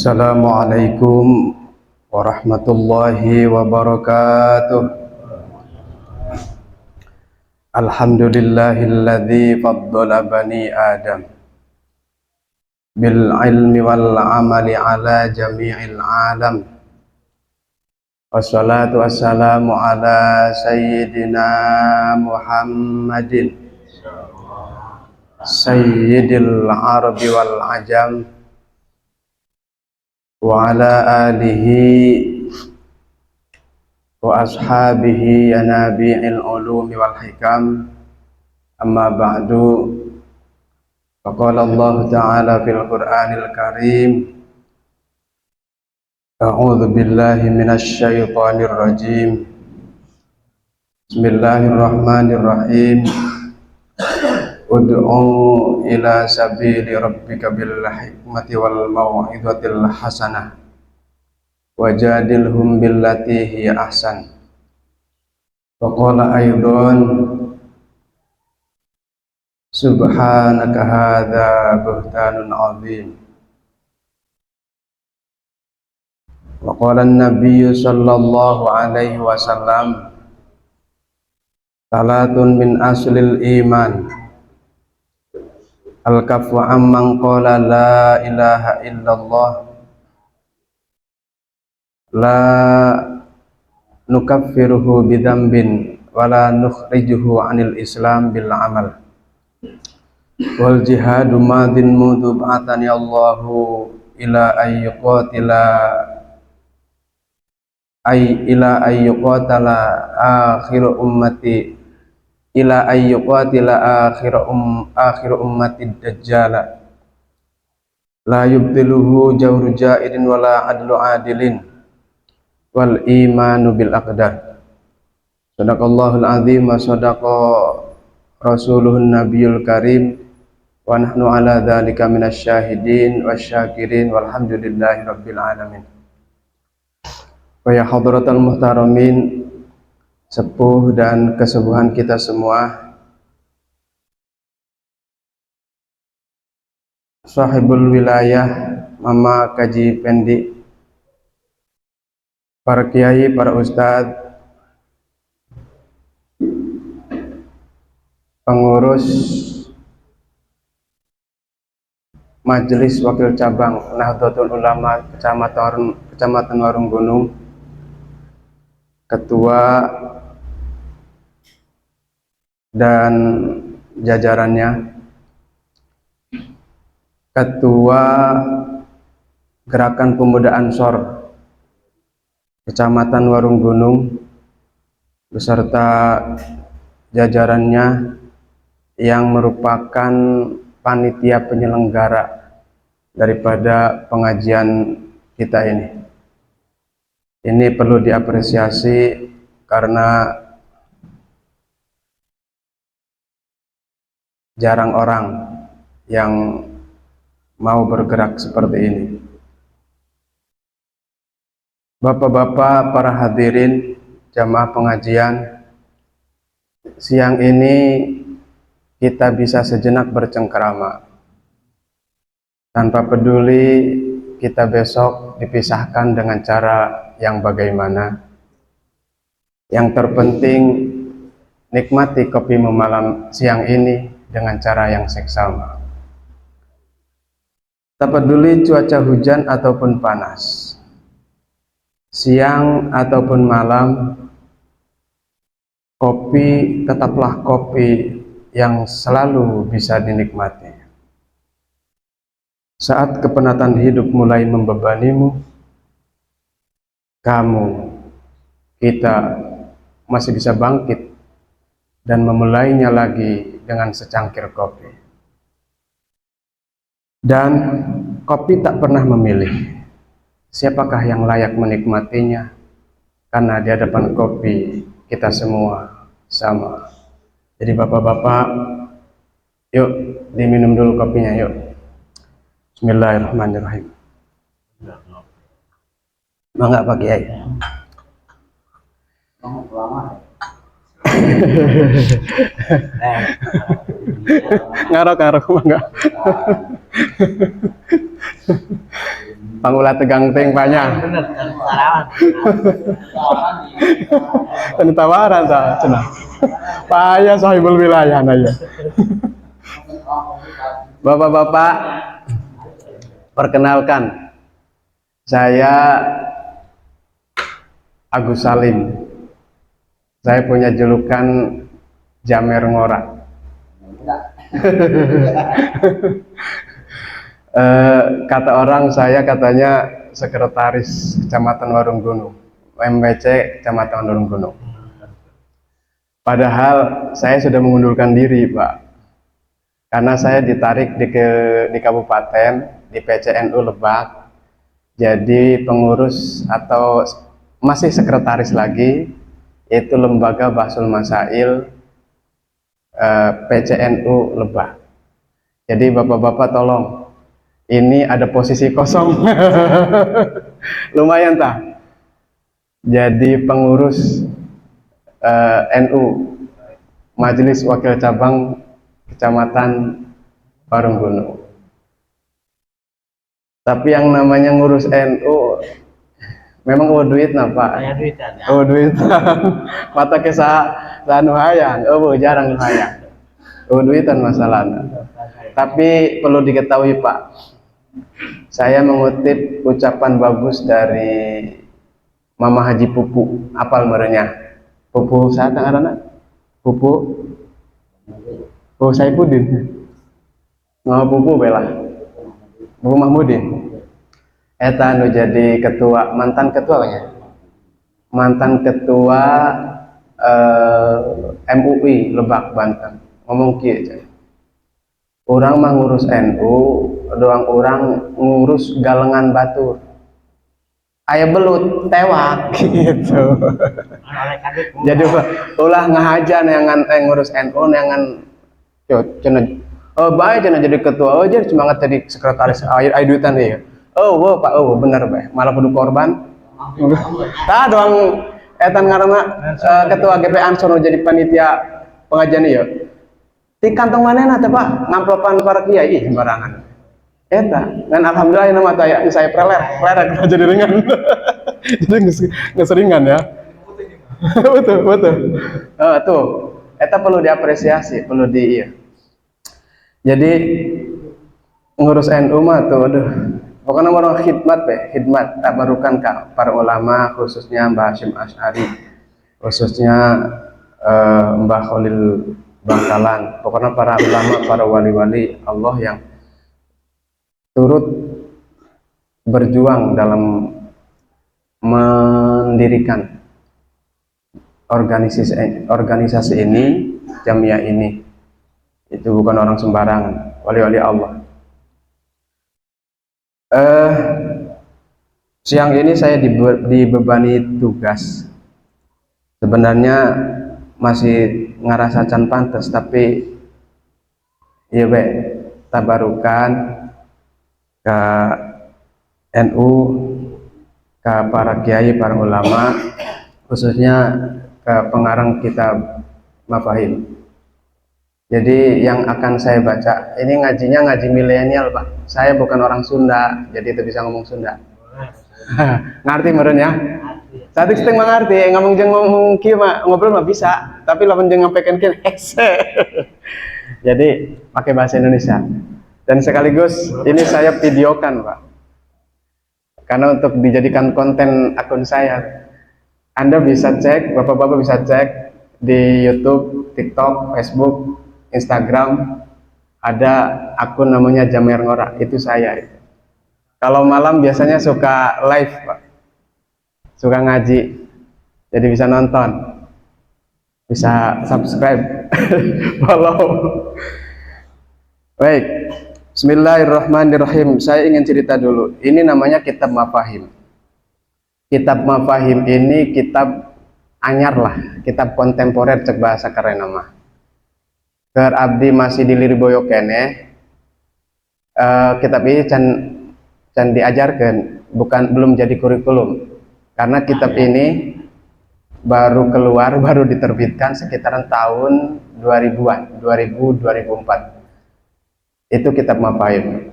Assalamualaikum warahmatullahi wabarakatuh. Alhamdulillahilladzi faddala bani Adam bil ilmi wal amali ala jami'il alam. Wassalatu wassalamu ala sayyidina Muhammadin sayyidil arabi wal ajam wa ala alihi wa ashabihi ya nabi'il ulumi wal hikam. Amma ba'du, faqala Allah ta'ala fil Qur'anil Karim, a'udzu billahi minasy syaithanir rajim. Bismillahirrahmanirrahim. Ud'u ila sabili rabbika bil hikmati wal mau'izatil hasanah wajadilhum billati hiya ahsan. Wa qala aidan subhanaka hadza buhtanun 'adzim. Wa qala an-nabiy sallallahu alaihi wasallam, salatun min aslil iman, al-kaffu amman qala la ilaha illallah la nukaffiruhu bidambin wala nukhrijuhu anil islam bil amal wal jihadu madin mudu ba'atani Allahu ila ayyuqatala akhiru ummati ila ayyuqatila akhiru ummati dajjala la yubtiluhu jawru ja'idin wala adlu adilin wal imanu bil aqdar. Sadaqallahul azim wa sadaqa rasuluhun nabiyul karim wa nahnu ala dzalika minasy syahidin wasyakirin walhamdulillahi rabbil alamin. Wa ya hadratal muhtaramin, sepuh dan kesepuhan kita semua, sahibul wilayah, mama kaji pendi, para kiai, para ustadz, pengurus majelis wakil cabang Nahdlatul Ulama Kecamatan Warung Gunung, ketua dan jajarannya, ketua Gerakan Pemuda Ansor Kecamatan Warung Gunung beserta jajarannya yang merupakan panitia penyelenggara daripada pengajian kita ini. Ini perlu diapresiasi karena jarang orang yang mau bergerak seperti ini. Bapak-bapak, para hadirin jamaah pengajian, siang ini kita bisa sejenak bercengkerama tanpa peduli kita besok dipisahkan dengan cara yang bagaimana. Yang terpenting nikmati kopi malam siang ini dengan cara yang seksama. Tak peduli cuaca hujan ataupun panas, siang ataupun malam, kopi tetaplah kopi yang selalu bisa dinikmati. Saat kepenatan hidup mulai membebanimu, kita masih bisa bangkit dan memulainya lagi dengan secangkir kopi. Dan kopi tak pernah memilih siapakah yang layak menikmatinya, karena di hadapan kopi kita semua sama. Jadi bapak-bapak, yuk diminum dulu kopinya, yuk. Bismillahirrahmanirrahim. Mangga Pak Kiai. Ngarok mangga. Pangulah tegang banyak. Bener, tawaran. Ini tawaran ta cenah. Payah sahibul wilayah na ya. Bapak-bapak, perkenalkan, saya Agus Salim. Saya punya julukan Jamer Ngora. Kata orang saya katanya sekretaris Kecamatan Warung Gunung, MWC Kecamatan Warung Gunung. Padahal saya sudah mengundurkan diri, Pak, karena saya ditarik di kabupaten di PCNU Lebak jadi pengurus atau masih sekretaris lagi, yaitu Lembaga Bahsul Masail PCNU Lebak. Jadi bapak-bapak tolong, ini ada posisi kosong. Lumayan tak? Jadi pengurus NU Majelis Wakil Cabang Kecamatan Warung Gunung. Tapi yang namanya ngurus NU memang duit napa? Duit. Mata kesah lanu hayang, jarang hayang. Duitan masalahnya. Tapi perlu diketahui, Pak, saya mengutip ucapan bagus dari Mama Haji Pupu, apal merenya. Pupu saat anak Pupu Saifuddin. Mama Pupu bela. Pupu Mahmudin. Eta anu jadi ketua, mantan ketua ya? Mantan ketua MUI Lebak Banten. Ngomong kieu aja. Orang mah ngurus NU, doang orang ngurus galengan batur. Aya belut tewak gitu. Jadi ulah ngahaja neangan ngurus NU neangan cenah bae cenah jadi ketua jadi semangat jadi sekretaris aya duitan ieu. Pak bener bae malah kudu korban. Tah doang etan ngaranna ketua GP Ansor jadi panitia pengajian ieu. Di kantong manehna teh Pak ngamplopan para kiai sembarangan. Eta dan alhamdulillah nama saya preler jadi ringan. Jadi nggak seringan ya. betul. Tuh eta perlu diapresiasi, perlu di iya. Jadi ngurus NU mah tuh aduh pokoknya orang khidmat tabarukan ka para ulama, khususnya Mbah Hasyim Asy'ari, khususnya Mbah Khalil Bangkalan, pokoknya para ulama, para wali-wali Allah yang turut berjuang dalam mendirikan organisasi ini, jamiah ini. Itu bukan orang sembarangan, wali-wali Allah. Siang ini saya dibebani tugas. Sebenarnya masih ngerasa can pantes, tapi iya be tabarukan ke NU, ke para kiai, para ulama, khususnya ke pengarang kitab Mafahim. Jadi yang akan saya baca ini ngajinya ngaji milenial, Pak. Saya bukan orang Sunda, jadi itu bisa ngomong Sunda. Ngerti meren ya? Satu setengah mengerti, ngomong kieu mah ngobrol mah bisa, tapi lamun jeung ngampikeun kieu hese. Jadi pakai bahasa Indonesia. Dan sekaligus ini saya videokan, Pak. Karena untuk dijadikan konten akun saya. Anda bisa cek, Bapak-bapak bisa cek di YouTube, TikTok, Facebook, Instagram, ada akun namanya Jamer Ngora, itu saya. Kalau malam biasanya suka live, Pak. Suka ngaji, jadi bisa nonton, bisa subscribe, follow. Baik, Bismillahirrahmanirrahim. Saya ingin cerita dulu. Ini namanya Kitab Mafahim. Kitab Mafahim ini kitab anyar lah, kitab kontemporer cek bahasa keren nama. Keur abdi masih di Lirboyo kene. Kitab ini can diajarkan, belum jadi kurikulum. Karena kitab ini baru keluar, baru diterbitkan sekitaran tahun 2000-an, 2004. Itu Kitab Mafahim.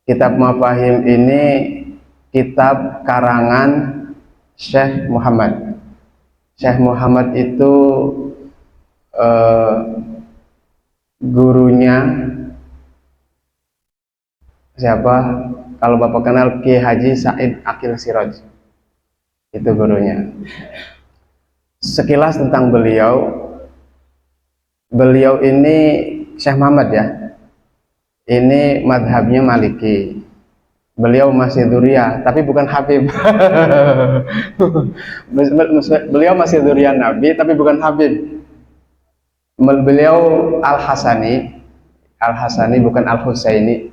Kitab Mafahim ini kitab karangan Syekh Muhammad. Syekh Muhammad itu gurunya siapa? Kalau Bapak kenal Ki Haji Said Akil Siraj, itu gurunya. Sekilas tentang beliau, beliau ini Syekh Muhammad ya, ini madhabnya Maliki. Beliau masih Dzurriyyah, tapi bukan Habib. Beliau masih Dzurriyyah Nabi, tapi bukan Habib. Beliau Al-Hasani bukan Al-Husaini.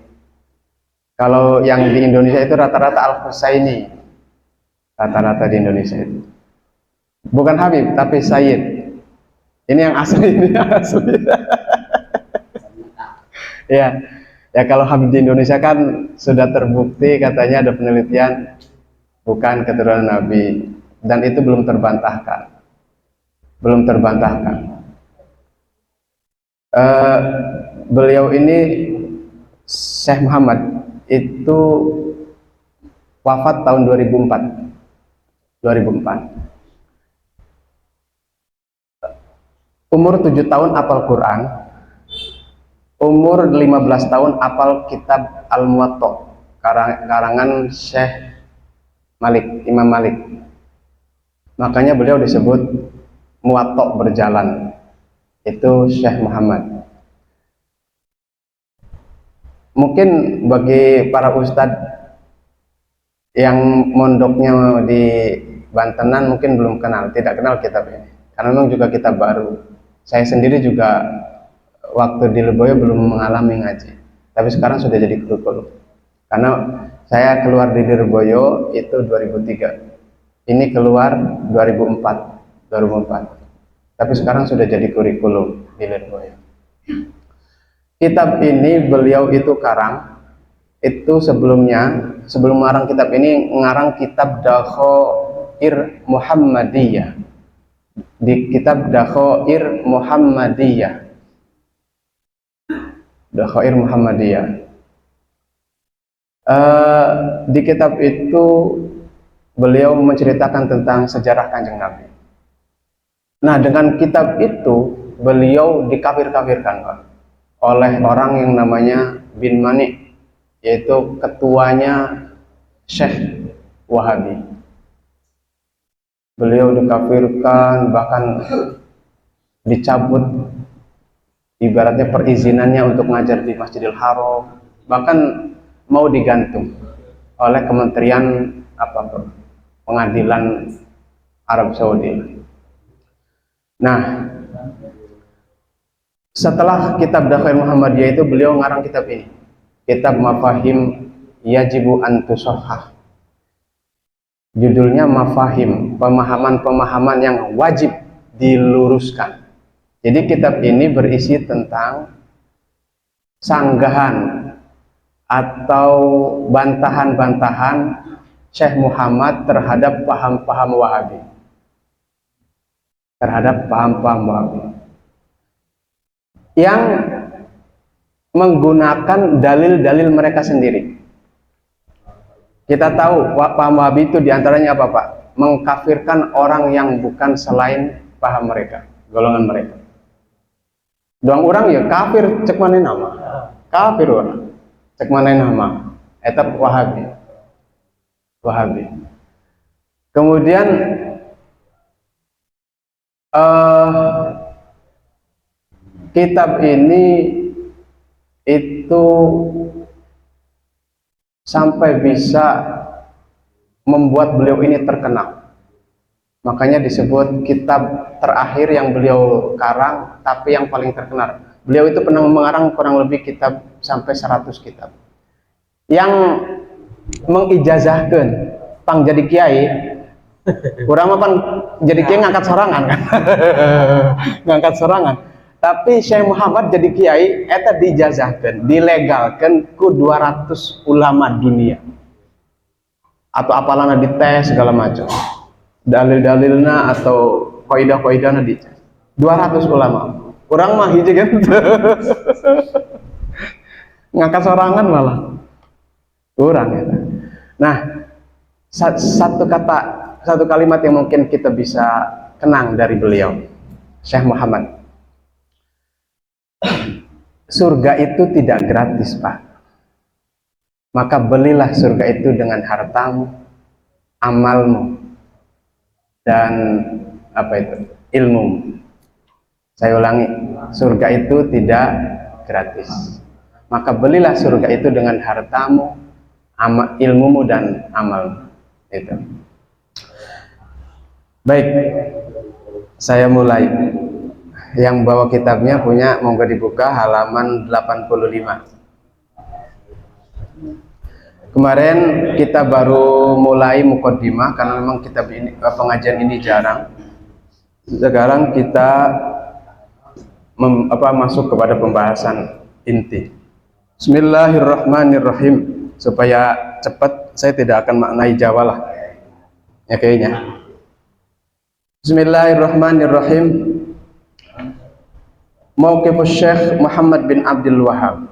Kalau yang di Indonesia itu rata-rata Al-Husaini, rata-rata di Indonesia itu. Bukan Habib, tapi Sayyid. Ini yang asli, ini yang asli. Ya. Ya kalau Habib di Indonesia kan sudah terbukti katanya ada penelitian bukan keturunan Nabi, dan itu belum terbantahkan. Belum terbantahkan. Beliau ini Syekh Muhammad itu wafat tahun 2004. 2004. Umur 7 tahun hafal Quran. Umur 15 tahun hafal kitab Al-Muwatta karangan Syekh Malik, Imam Malik. Makanya beliau disebut Muwatta berjalan. Itu Syekh Muhammad. Mungkin bagi para ustadz yang mondoknya di Bantenan mungkin belum kenal, tidak kenal kitab ini. Karena memang juga kitab baru. Saya sendiri juga waktu di Lirboyo belum mengalami ngaji, tapi sekarang sudah jadi kurikulum. Karena saya keluar di Lirboyo itu 2003, ini keluar 2004. Tapi sekarang sudah jadi kurikulum di Lirboyo. Kitab ini beliau itu karang, itu sebelumnya, sebelum mengarang kitab ini, mengarang kitab Dakhair Muhammadiyah. Di kitab Dakhair Muhammadiyah, Dakhair Muhammadiyah. Di kitab itu beliau menceritakan tentang sejarah Kanjeng Nabi. Nah, dengan kitab itu beliau dikafir-kafirkan, Pak, oleh orang yang namanya bin Mani, yaitu ketuanya Syekh Wahabi. Beliau dikafirkan, bahkan dicabut ibaratnya perizinannya untuk ngajar di Masjidil Haram, bahkan mau digantung oleh Kementerian Pengadilan Arab Saudi. Nah, setelah kitab Dakhair Muhammadiyah itu beliau ngarang kitab ini, kitab Mafahim Yajibu an Tusahhah. Judulnya Mafahim, pemahaman-pemahaman yang wajib diluruskan. Jadi kitab ini berisi tentang sanggahan atau bantahan-bantahan Syekh Muhammad terhadap paham-paham Wahabi. Terhadap paham-paham Wahabi. Yang menggunakan dalil-dalil mereka sendiri. Kita tahu paham Wahabi itu diantaranya apa, Pak? Mengkafirkan orang yang bukan selain paham mereka, golongan mereka. Doang orang ya kafir, cek mana nama? Kafir orang, cek mana nama? Etap Wahabi. Wahabi. Kemudian kitab ini itu sampai bisa membuat beliau ini terkenal. Makanya disebut kitab terakhir yang beliau karang, tapi yang paling terkenal. Beliau itu pernah mengarang kurang lebih kitab sampai 100 kitab. Yang mengijazahkan pang jadi kiai, kurang apa jadi kiai ngangkat sorangan kan? Ngangkat sorangan. Tapi Syekh Muhammad jadi kiai eta dijazahkan, dilegalkan ku 200 ulama dunia. Atau apalana dites segala macam. Dalil-dalilna atau kaidah-kaidahna dites. 200 ulama. Kurang mah hiji kan. Ngangkat sorangan malah. kurang ya. Nah, satu kalimat yang mungkin kita bisa kenang dari beliau, Syekh Muhammad. Surga itu tidak gratis, Pak. Maka belilah surga itu dengan hartamu, amalmu, dan ilmu. Saya ulangi, surga itu tidak gratis. Maka belilah surga itu dengan hartamu, ilmumu, dan amalmu. Itu. Baik, saya mulai. Yang bawa kitabnya punya, monggo dibuka halaman 85. Kemarin kita baru mulai mukaddimah karena memang kitab ini, pengajian ini jarang. Sekarang kita masuk kepada pembahasan inti. Bismillahirrahmanirrahim. Supaya cepat, saya tidak akan maknai Jawa lah. Ya kayaknya. Bismillahirrahmanirrahim. Mauqifus Syekh Muhammad bin Abdul Wahhab.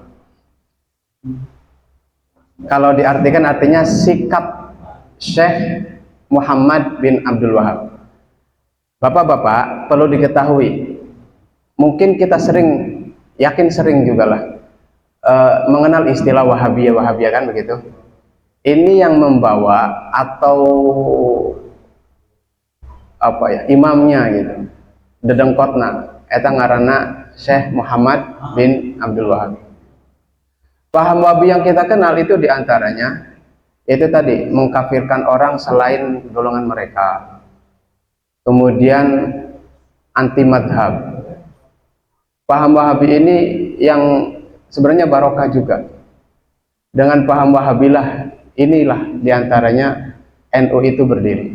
Kalau diartikan artinya sikap Syekh Muhammad bin Abdul Wahhab. Bapak-bapak perlu diketahui, mungkin kita yakin sering juga lah mengenal istilah Wahabiyah kan begitu. Ini yang membawa atau imamnya gitu, dedengkotna eta ngaranna Syekh Muhammad bin Abdul Wahhab. Paham Wahabi yang kita kenal itu diantaranya itu tadi, mengkafirkan orang selain golongan mereka, kemudian anti madhab. Paham Wahabi ini yang sebenarnya barokah juga. Dengan paham Wahabilah inilah diantaranya NU itu berdiri.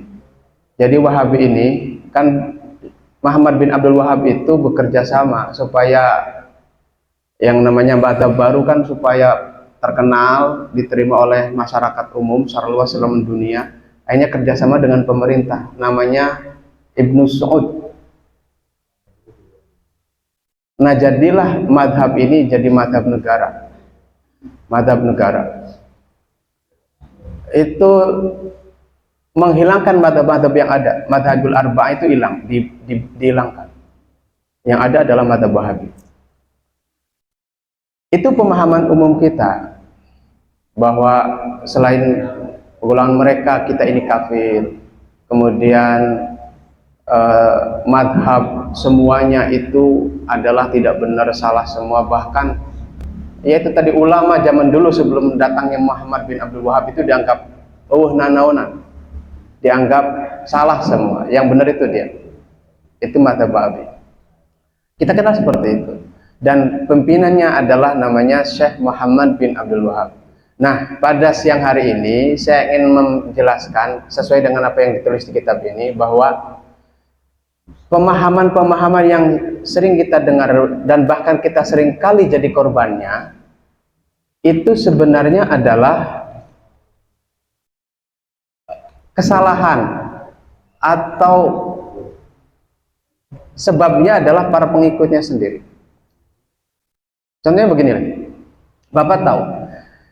Jadi Wahabi ini kan, Muhammad bin Abdul Wahhab itu bekerja sama supaya yang namanya madhab baru kan supaya terkenal, diterima oleh masyarakat umum secara luas seluruh dunia. Akhirnya kerjasama dengan pemerintah, namanya Ibnu Saud. Nah, jadilah madhab ini jadi madhab negara. Madhab negara itu menghilangkan madhab-madhab yang ada. Madhabul arba'ah itu hilang, dihilangkan. Yang ada adalah madhab Wahabi. Itu pemahaman umum kita, bahwa selain golongan mereka kita ini kafir. Kemudian madhab semuanya itu adalah tidak benar, salah semua. Bahkan yaitu tadi, ulama zaman dulu sebelum datangnya Muhammad bin Abdul Wahhab itu dianggap nanaonan, dianggap salah semua, yang benar itu dia. Itu madhab Wahabi. Kita kenal seperti itu. Dan pimpinannya adalah namanya Syekh Muhammad bin Abdul Wahhab. Nah, pada siang hari ini saya ingin menjelaskan sesuai dengan apa yang ditulis di kitab ini, bahwa pemahaman-pemahaman yang sering kita dengar dan bahkan kita sering kali jadi korbannya, itu sebenarnya adalah kesalahan atau sebabnya adalah para pengikutnya sendiri. Contohnya begini, Bapak tahu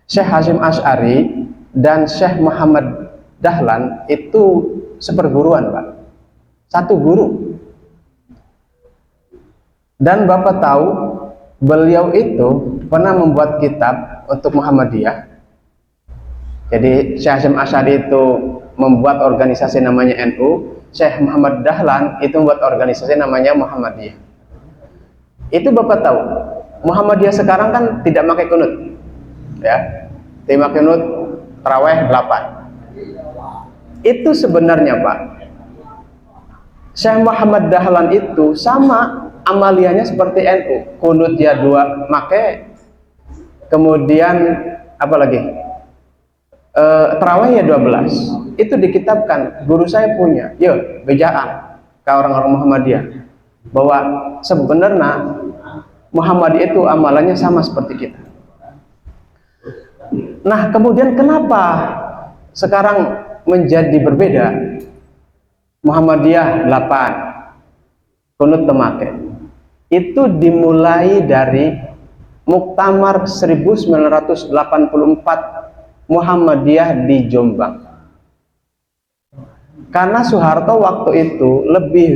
Syekh Hasyim Asy'ari dan Syekh Muhammad Dahlan itu seperguruan, Pak. Satu guru. Dan Bapak tahu beliau itu pernah membuat kitab untuk Muhammadiyah. Jadi Syekh Hasyim Asy'ari itu membuat organisasi namanya NU, Syekh Muhammad Dahlan itu membuat organisasi namanya Muhammadiyah. Itu Bapak tahu, Muhammadiyah sekarang kan tidak pakai kunut, ya, tidak pakai kunut, taraweh 8. Itu sebenarnya, Pak, Syekh Muhammad Dahlan itu sama amaliannya seperti NU, kunut ya 2 make, kemudian apa lagi, taraweh ya 12. Itu dikitabkan, guru saya punya, yo bejaan ke orang-orang Muhammadiyah, bahwa sebenarnya Muhammadiyah itu amalannya sama seperti kita. Nah, kemudian kenapa sekarang menjadi berbeda? Muhammadiyah 8, kunut temake. Itu dimulai dari Muktamar 1984 Muhammadiyah di Jombang. Karena Soeharto waktu itu lebih